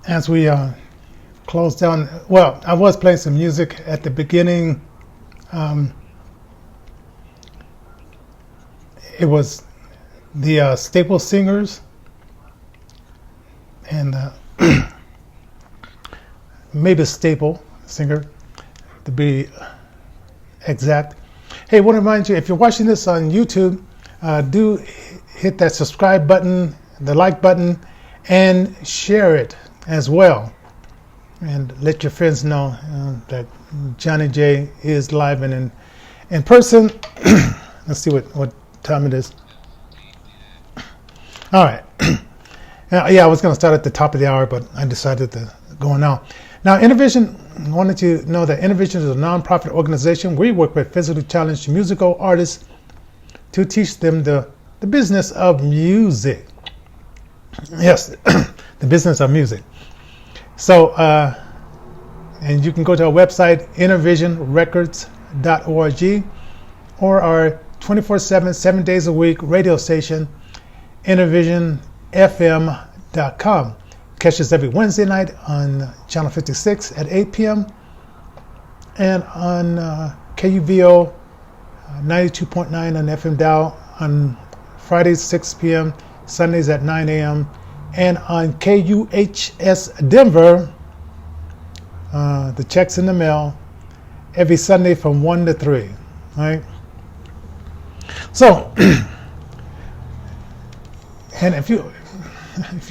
as we close down, well, I was playing some music at the beginning. It was the Staple Singers and maybe Staple Singer to be exact. Hey, I want to remind you, if you're watching this on YouTube, do hit that subscribe button, the like button, and share it as well. And let your friends know that Johnny J is live and in person. Let's see what time it is. All right. Yeah, I was going to start at the top of the hour, but I decided to go now. Now, Intervision, I wanted you to know that Intervision is a nonprofit organization. We work with physically challenged musical artists to teach them the business of music. Yes, the business of music. So, and you can go to our website, intervisionrecords.org, or our 24/7, 7 days a week radio station, intervisionfm.com. Catch us every Wednesday night on Channel 56 at 8 p.m. and on KUVO 92.9 on FM dial on Fridays 6 p.m., Sundays at 9 a.m., and on KUHS Denver, the checks in the mail, every Sunday from 1 to 3. Right? So, and if you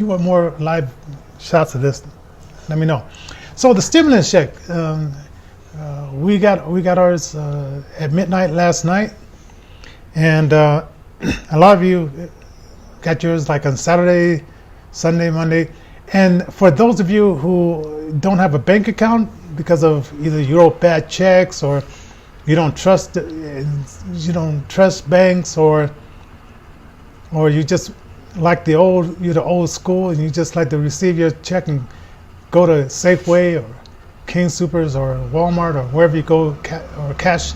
want more live shots of this, let me know. So the stimulus check, we got ours at midnight last night, and a lot of you got yours like on Saturday, Sunday, Monday. And for those of you who don't have a bank account because of either you wrote bad checks or you don't trust banks, or you just like you're the old school and you just like to receive your check and go to Safeway or King Supers or Walmart or wherever you go, or cash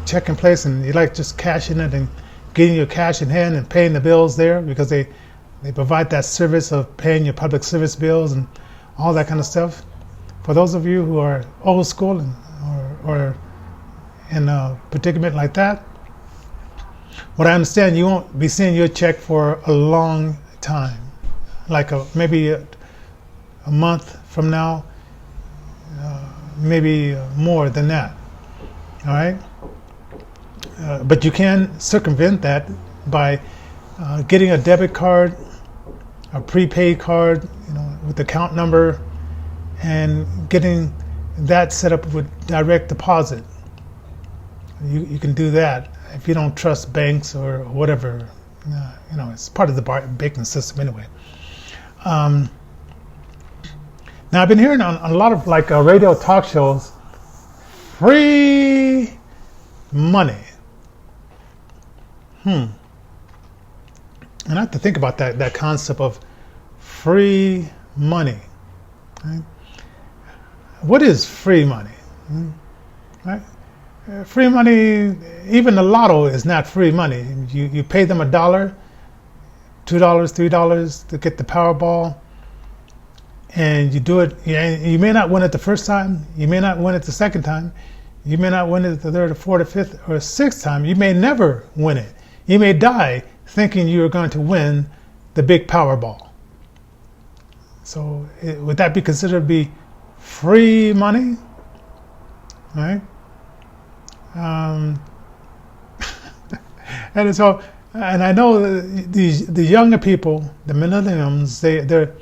check in place, and you like just cashing it and getting your cash in hand and paying the bills there because they provide that service of paying your public service bills and all that kind of stuff. For those of you who are old school or in a predicament like that, what I understand, you won't be seeing your check for a long time, like maybe a month from now, maybe more than that. All right, but you can circumvent that by getting a debit card, a prepaid card, with the account number, and getting that set up with direct deposit. You can do that if you don't trust banks or whatever. It's part of the banking system anyway. Now I've been hearing on a lot of radio talk shows, free money. And I have to think about that concept of free money. Right? What is free money? Right? Free money, even the lotto is not free money. You pay them $1, $2, $3 to get the Powerball, and you do it. You may not win it the first time. You may not win it the second time. You may not win it the third or fourth or fifth or sixth time. You may never win it. You may die thinking you are going to win the big Powerball. So would that be considered to be free money? All right. And so, and I know the younger people, the millennials, they're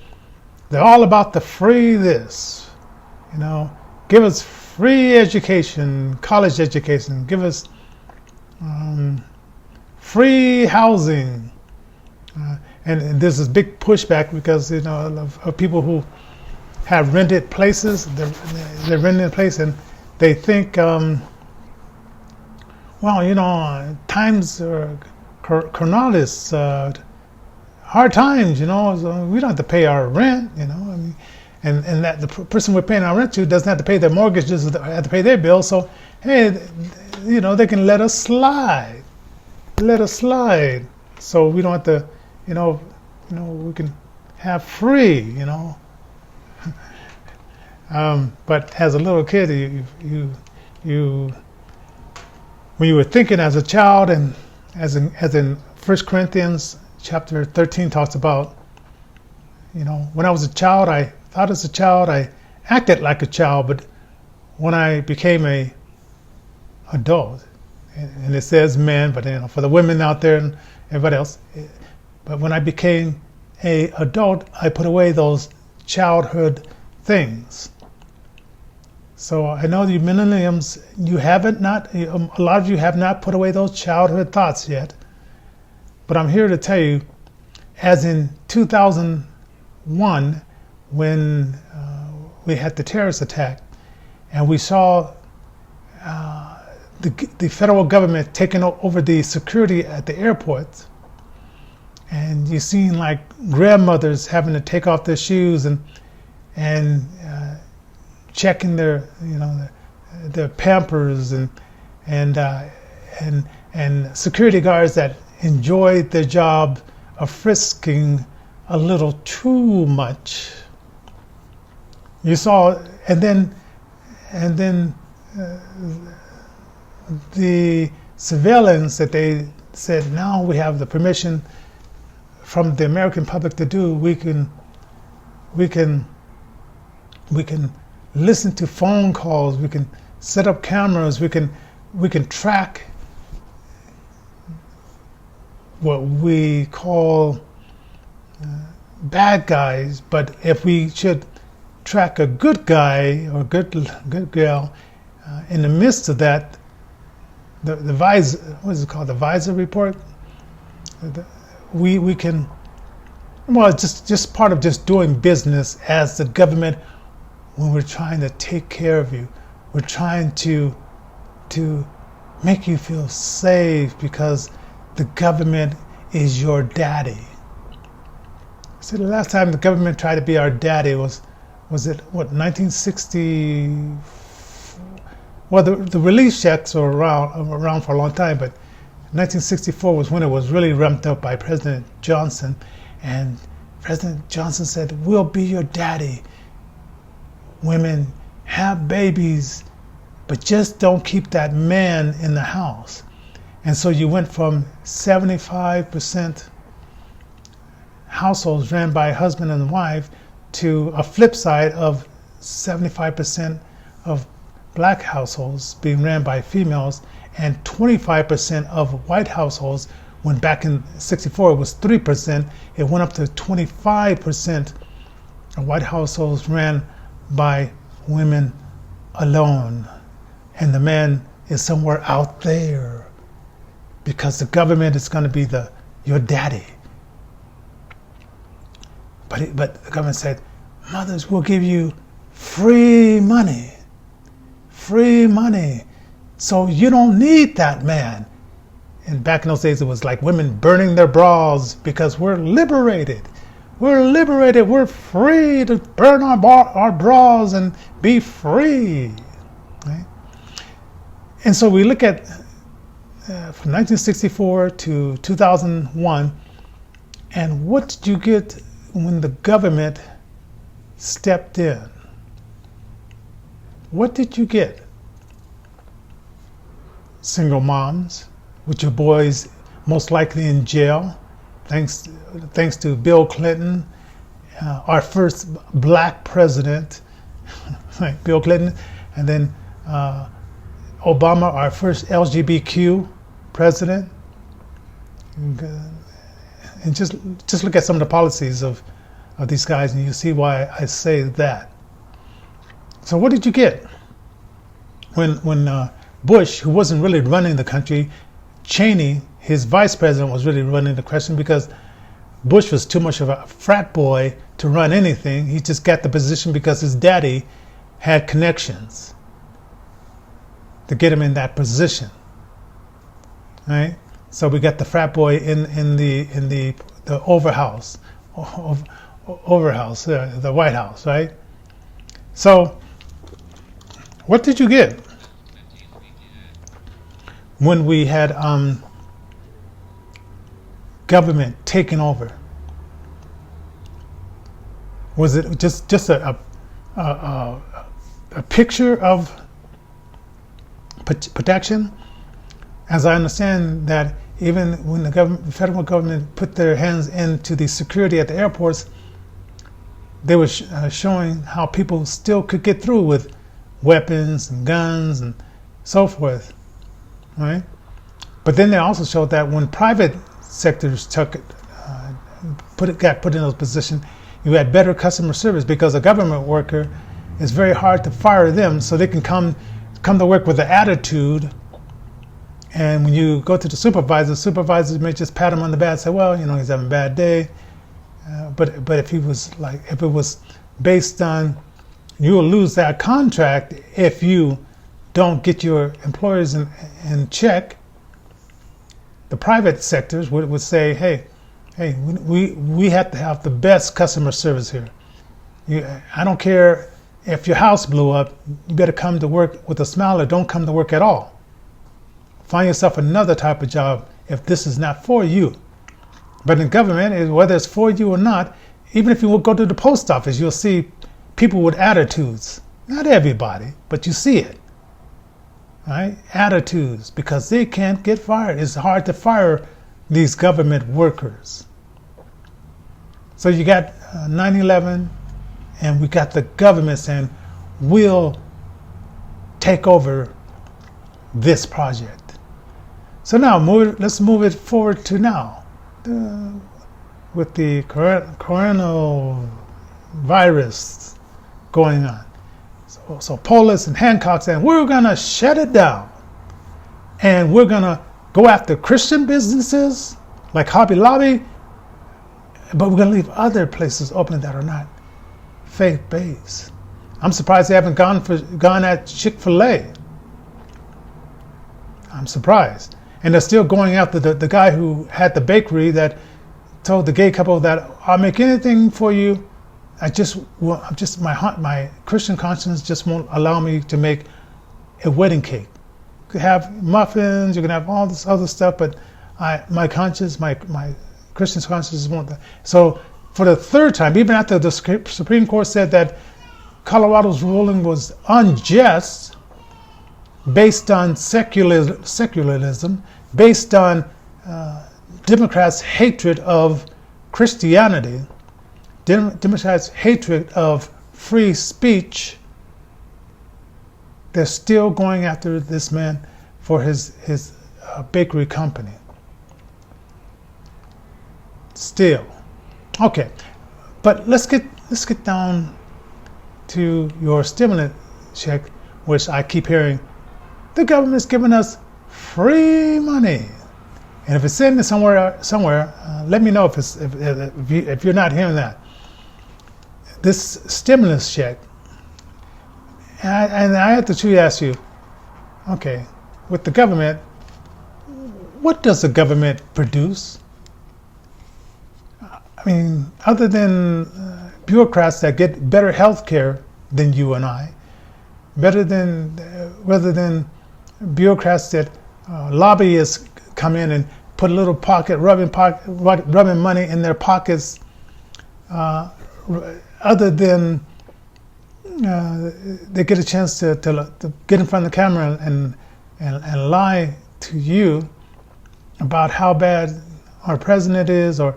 all about the free this. Give us free education, college education. Give us free housing. And there's this big pushback because of people who have rented places. They're renting a place and they think, times are cornalis, hard times. So we don't have to pay our rent. and that the person we're paying our rent to doesn't have to pay their mortgage, just have to pay their bill. So hey, they can let us slide. So we don't have to, we can have free, But as a little kid, you when you were thinking as a child, and as in 1 Corinthians chapter 13 talks about, when I was a child, I thought as a child, I acted like a child, but when I became a adult, and it says men, but for the women out there and everybody else, but when I became a adult, I put away those childhood things. So I know you millennials, a lot of you have not put away those childhood thoughts yet. But I'm here to tell you, as in 2001, when we had the terrorist attack, and we saw the federal government taking over the security at the airports, and you seen like grandmothers having to take off their shoes and checking their Pampers, and security guards that enjoyed their job of frisking a little too much. You saw, and then the surveillance that they said now we have the permission from the American public to do. We can listen to phone calls. We can set up cameras. We can track what we call bad guys. But if we should track a good guy or good girl, in the midst of that, the visor, what is it called? The visor report. We can. Well, it's just part of just doing business as the government. When we're trying to take care of you, we're trying to make you feel safe because the government is your daddy. So the last time the government tried to be our daddy was it what, 1960? Well, the relief checks were around for a long time, but 1964 was when it was really ramped up by President Johnson, and President Johnson said, "We'll be your daddy. Women, have babies, but just don't keep that man in the house." And so you went from 75% households ran by husband and wife to a flip side of 75% of black households being ran by females, and 25% of white households, when back in 64 it was 3%, it went up to 25% of white households ran by women alone, and the man is somewhere out there because the government is going to be your daddy. But the government said, mothers will give you free money, so you don't need that man. And back in those days, it was like women burning their bras because we're liberated. We're free to burn our bras and be free. Right? And so we look at from 1964 to 2001, and what did you get when the government stepped in? What did you get? Single moms with your boys most likely in jail, thanks to Bill Clinton, our first black president, like Bill Clinton, and then Obama, our first LGBTQ president. And just look at some of the policies of these guys, and you see why I say that. So what did you get when Bush, who wasn't really running the country, Cheney, his vice president, was really running the question, because Bush was too much of a frat boy to run anything. He just got the position because his daddy had connections to get him in that position, right? So we got the frat boy in the overhouse, the White House, right? So what did you get when we had government taking over? Was it just a picture of protection. As I understand that even when the federal government put their hands into the security at the airports, they were showing how people still could get through with weapons and guns and so forth, right? But then they also showed that when private sectors got put in those positions, you had better customer service, because a government worker, it's very hard to fire them, so they can come to work with an attitude. And when you go to the supervisors may just pat him on the back and say, well, he's having a bad day. But if it was based on, you will lose that contract if you don't get your employers in check. The private sectors would say, hey, we have to have the best customer service here. I don't care if your house blew up, you better come to work with a smile, or don't come to work at all. Find yourself another type of job if this is not for you. But in government, whether it's for you or not, even if you will go to the post office, you'll see people with attitudes. Not everybody, but you see it. Right? Attitudes, because they can't get fired. It's hard to fire these government workers. So you got 9/11, and we got the government saying, we'll take over this project. So now let's move it forward to now. With the coronavirus going on. So Polis and Hancock saying, we're going to shut it down. And we're going to go after Christian businesses like Hobby Lobby, but we're going to leave other places open that are not faith-based. I'm surprised they haven't gone at Chick-fil-A. I'm surprised. And they're still going after the guy who had the bakery that told the gay couple that I'll make anything for you. My Christian conscience just won't allow me to make a wedding cake. You can have muffins, you can have all this other stuff, but my Christian conscience won't. So for the third time, even after the Supreme Court said that Colorado's ruling was unjust, based on secularism, based on Democrats' hatred of Christianity, Democrats' hatred of free speech, they're still going after this man for his bakery company. Still. Okay, but let's get down to your stimulus check, which I keep hearing, the government's giving us free money. And if it's sitting somewhere, let me know if you're not hearing that. This stimulus check, and I have to truly ask you, okay, with the government, what does the government produce? I mean, other than bureaucrats that get better health care than you and I, rather than bureaucrats that lobbyists come in and put a little rubbing money in their pockets, other than they get a chance to get in front of the camera and lie to you about how bad our president is, or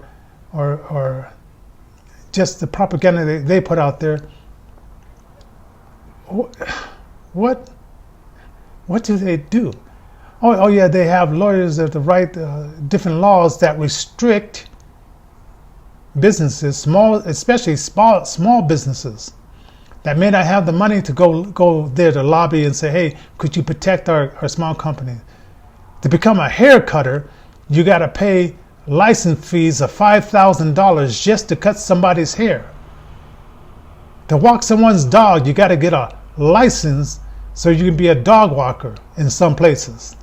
just the propaganda they put out there. What do they do? Oh yeah, they have lawyers that write different laws that restrict businesses, especially small businesses that may not have the money to go there to lobby and say, hey, could you protect our small company? To become a hair cutter, you got to pay license fees of $5,000 just to cut somebody's hair. To walk someone's dog, you got to get a license so you can be a dog walker in some places.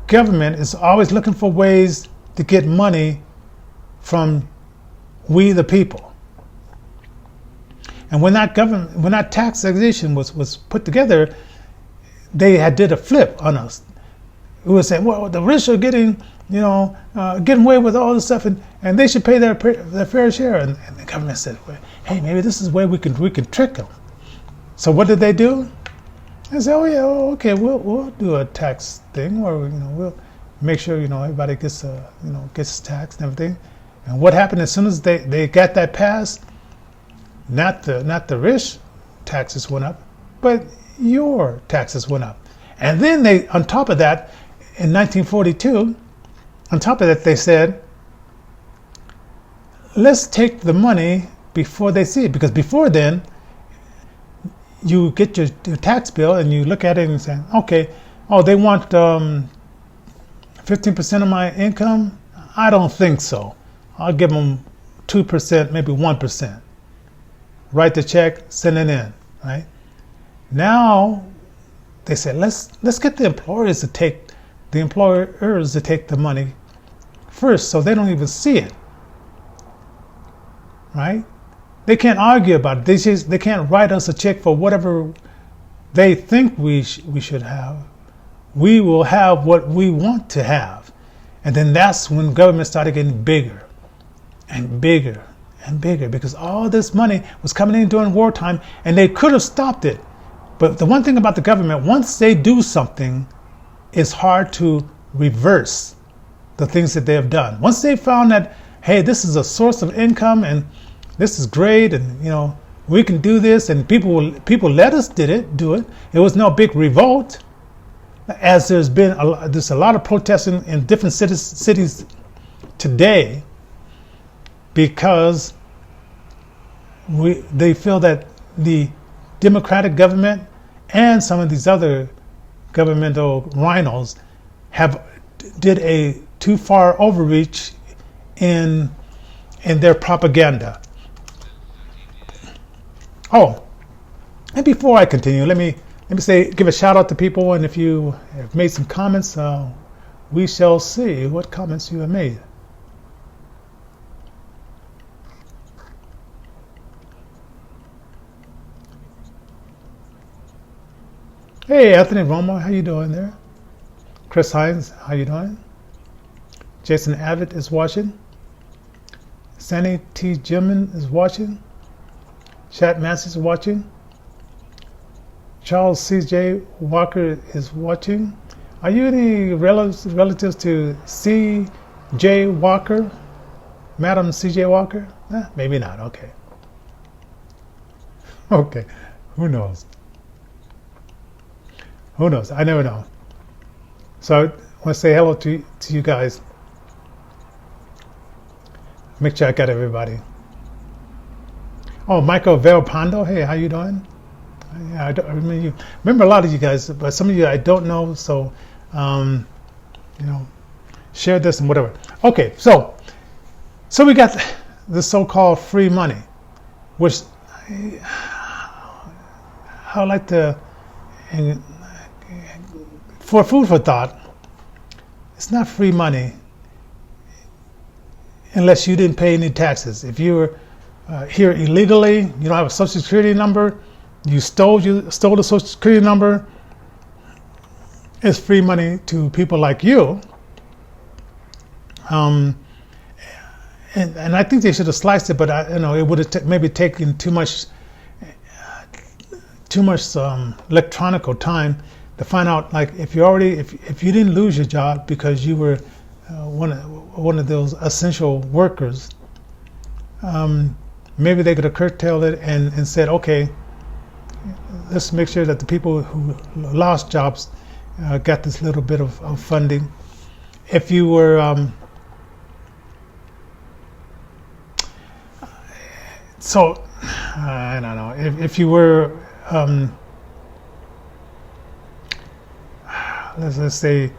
Government is always looking for ways to get money from we the people. And when that taxation was put together, they did a flip on us. we would say, well, the rich are getting, getting away with all this stuff, and they should pay their fair share. And the government said, well, hey, maybe this is where we can trick them. So what did they do? They said, oh yeah, okay, we'll do a tax thing, or we'll make sure everybody gets gets taxed and everything. And what happened as soon as they got that passed? Not the rich taxes went up, but your taxes went up. And then they, on top of that, in 1942, on top of that, they said, let's take the money before they see it, because before then, you get your tax bill and you look at it and say, okay, oh, they want 15% of my income? I don't think so. I'll give them 2%, maybe 1%. Write the check, send it in, right? Now, they said, let's get the employers to take the money first, so they don't even see it, right? They can't argue about it. They can't write us a check for whatever they think we should have. We will have what we want to have. And then that's when government started getting bigger and bigger and bigger, because all this money was coming in during wartime, and they could have stopped it. But the one thing about the government, once they do something, it's hard to reverse the things that they have done. Once they found that, hey, this is a source of income and this is great, and we can do this, and people let us do it. It was no big revolt, as there's a lot of protesting in different cities today, because they feel that the democratic government and some of these other governmental rhinos did a too far overreach in their propaganda. Oh, and before I continue, let me give a shout out to people, and if you have made some comments, we shall see what comments you have made. Hey, Anthony Roma, how you doing there? Chris Hines, how you doing? Jason Abbott is watching. Sandy T. Jimin is watching. Chat Massey is watching. Charles C.J. Walker is watching. Are you any relatives to C.J. Walker? Madam C.J. Walker? Maybe not. Okay. Okay. Who knows? Who knows? I never know. So I want to say hello to you guys. Make sure I got everybody. Oh, Michael Velpando. Hey, how you doing? Yeah, I remember a lot of you guys, but some of you I don't know. So, share this and whatever. Okay, so we got the so-called free money, which I like to, for food for thought. It's not free money unless you didn't pay any taxes. If you were here illegally, you don't have a social security number, you stole the social security number, it's free money to people like you. And I think they should have sliced it, but it would have maybe taken too much electronic time to find out, like, if you didn't lose your job because you were one of those essential workers, maybe they could have curtailed it and said, okay, let's make sure that the people who lost jobs got this little bit of funding. If you were I don't know, if you were let's say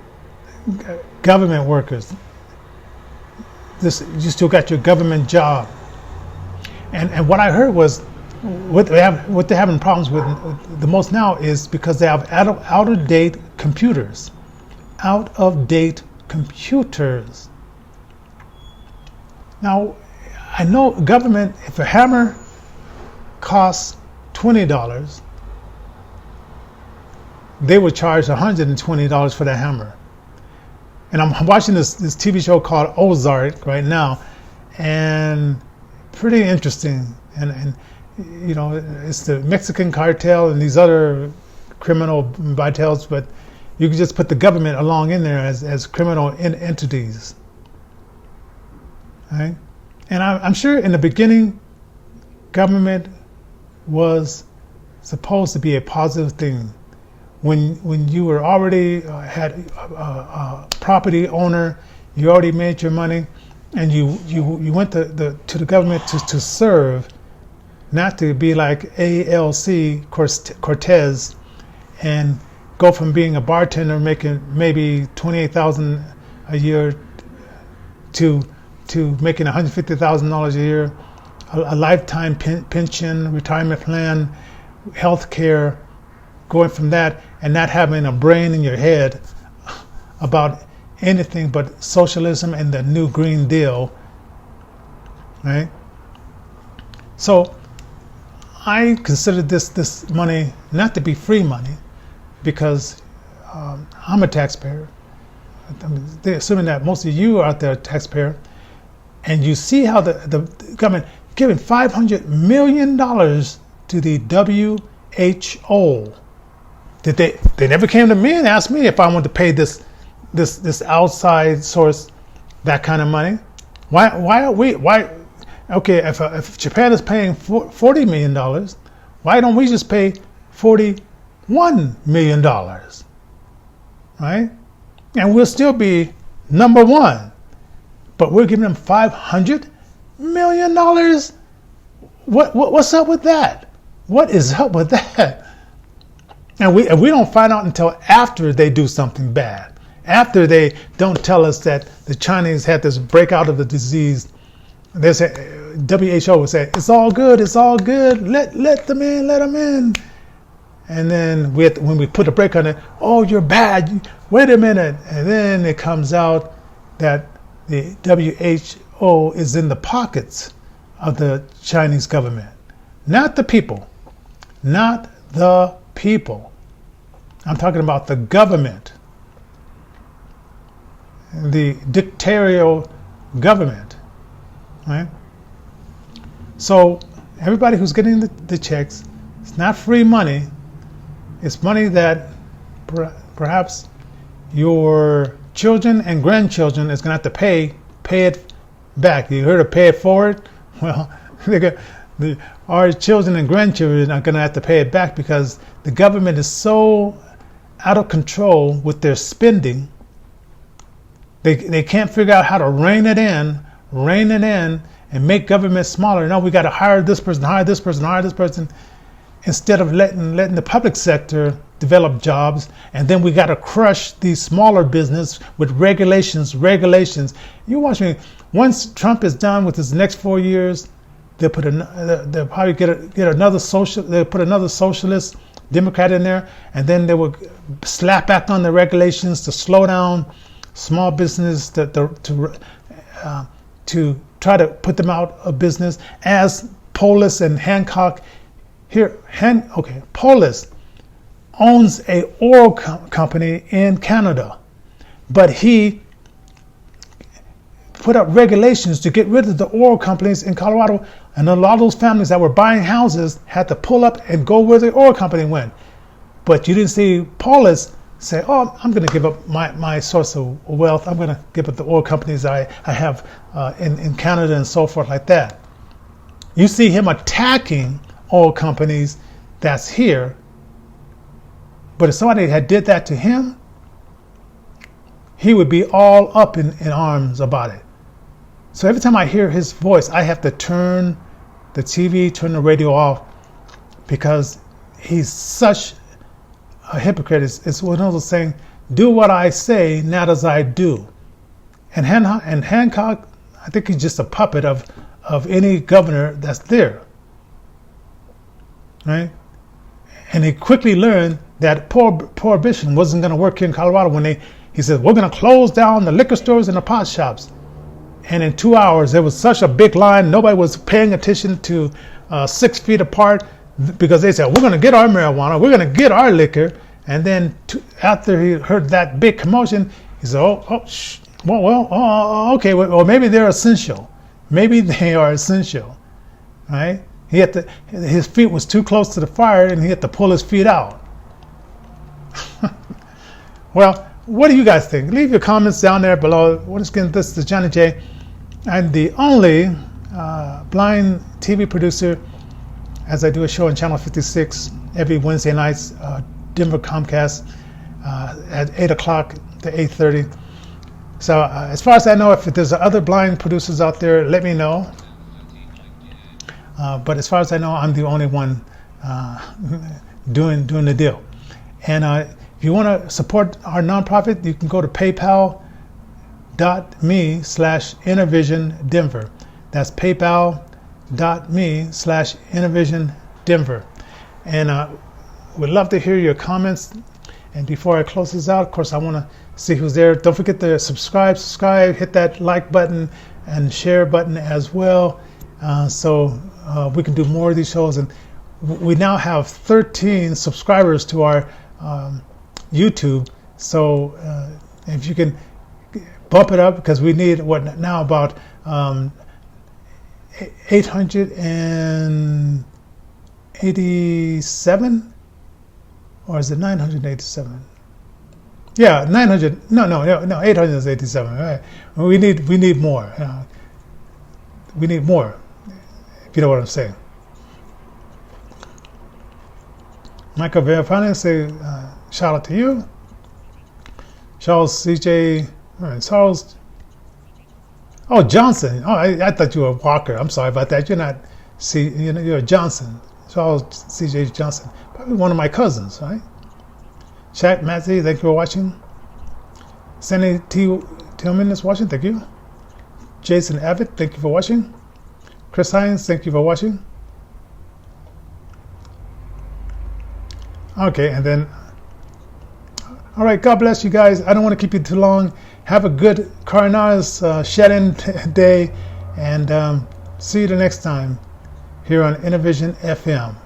government workers, you still got your government job. And what I heard was what they're having problems with the most now is because they have out of date computers. Out of date computers. Now, I know government, if a hammer costs $20, they would charge $120 for that hammer. And I'm watching this TV show called Ozark right now, and pretty interesting. And you know, it's the Mexican cartel and these other criminal cartels, but you can just put the government along in there as criminal entities. Right? And I'm sure in the beginning, government was supposed to be a positive thing. When you were already had a property owner, you already made your money, and you went to the government to serve, not to be like ALC Cortez and go from being a bartender making maybe $28,000 a year to making $150,000 a year, a lifetime pension, retirement plan, health care, going from that and not having a brain in your head about anything but socialism and the new Green Deal, right? So I consider this money not to be free money, because I'm a taxpayer. I mean, they're assuming that most of you are out there a taxpayer, and you see how the government giving $500 million to the WHO. Did they never came to me and asked me if I wanted to pay this outside source that kind of money? Why are we? Okay, if Japan is paying $40 million, why don't we just pay $41 million, right? And we'll still be number one, but we're giving them $500 million. What's up with that? What is up with that? And we don't find out until after they do something bad, after they don't tell us that the Chinese had this breakout of the disease. They say, WHO would say, it's all good, let them in. And then when we put a break on it, oh, you're bad, wait a minute. And then it comes out that the WHO is in the pockets of the Chinese government, not the people, not the people. I'm talking about the government, the dictatorial government, right? So everybody who's getting the checks, it's not free money. It's money that perhaps your children and grandchildren is going to have to pay it back. You heard of pay it forward? Well, our children and grandchildren are going to have to pay it back, because the government is so out of control with their spending. They can't figure out how to rein it in, and make government smaller. No, we got to hire this person, instead of letting the public sector develop jobs. And then we got to crush these smaller business with regulations. You watch me. Once Trump is done with his next 4 years, they'll probably get another they'll put another socialist Democrat in there, and then they will slap back on the regulations to slow down small business, to try to put them out of business. As Polis and Hancock here, Polis owns a oil company in Canada, but he put up regulations to get rid of the oil companies in Colorado, and a lot of those families that were buying houses had to pull up and go where the oil company went. But you didn't see Polis say, oh, I'm going to give up my source of wealth. I'm going to give up the oil companies I have in Canada and so forth like that. You see him attacking oil companies that's here. But if somebody had did that to him, he would be all up in arms about it. So every time I hear his voice, I have to turn the TV, turn the radio off, because he's such a hypocrite. It's one of those saying, do what I say, not as I do. And Hancock, I think he's just a puppet of any governor that's there, right? And he quickly learned that prohibition wasn't going to work here in Colorado when he said, we're going to close down the liquor stores and the pot shops. And in 2 hours, there was such a big line. Nobody was paying attention to 6 feet apart, because they said, we're going to get our marijuana, we're going to get our liquor. And then after he heard that big commotion, He said, okay, well, maybe they're essential. Maybe they are essential, right? His feet was too close to the fire, and he had to pull his feet out. Well, what do you guys think? Leave your comments down there below. Once again, this is Johnny J. I'm the only blind TV producer, as I do a show on Channel 56 every Wednesday nights, Denver Comcast, at 8 o'clock to 8:30. So as far as I know, if there's other blind producers out there, let me know. But as far as I know, I'm the only one doing the deal. And if you want to support our nonprofit, you can go to paypal.me/InnerVisionDenver. That's paypal.me/InnerVisionDenver. And we'd love to hear your comments. And before I close this out, of course, I want to see who's there. Don't forget to subscribe, hit that like button and share button as well, so we can do more of these shows. And we now have 13 subscribers to our YouTube. So if you can bump it up, because we need about 887, or is it 987? Yeah, 900. No, 887. Right? We need more. We need more. If you know what I'm saying. Michael Verapane say shout out to you. Charles CJ Charles. Oh, Johnson. Oh, I thought you were Walker. I'm sorry about that. You're not. You're Johnson. Charles CJ Johnson. Probably one of my cousins, right? Chat Matthew, thank you for watching. Sandy Tillman is watching, thank you. Jason Abbott, thank you for watching. Chris Hines, thank you for watching. Okay, and then, all right, God bless you guys. I don't want to keep you too long. Have a good Corona's shed-in day, and see you the next time here on InnerVision FM.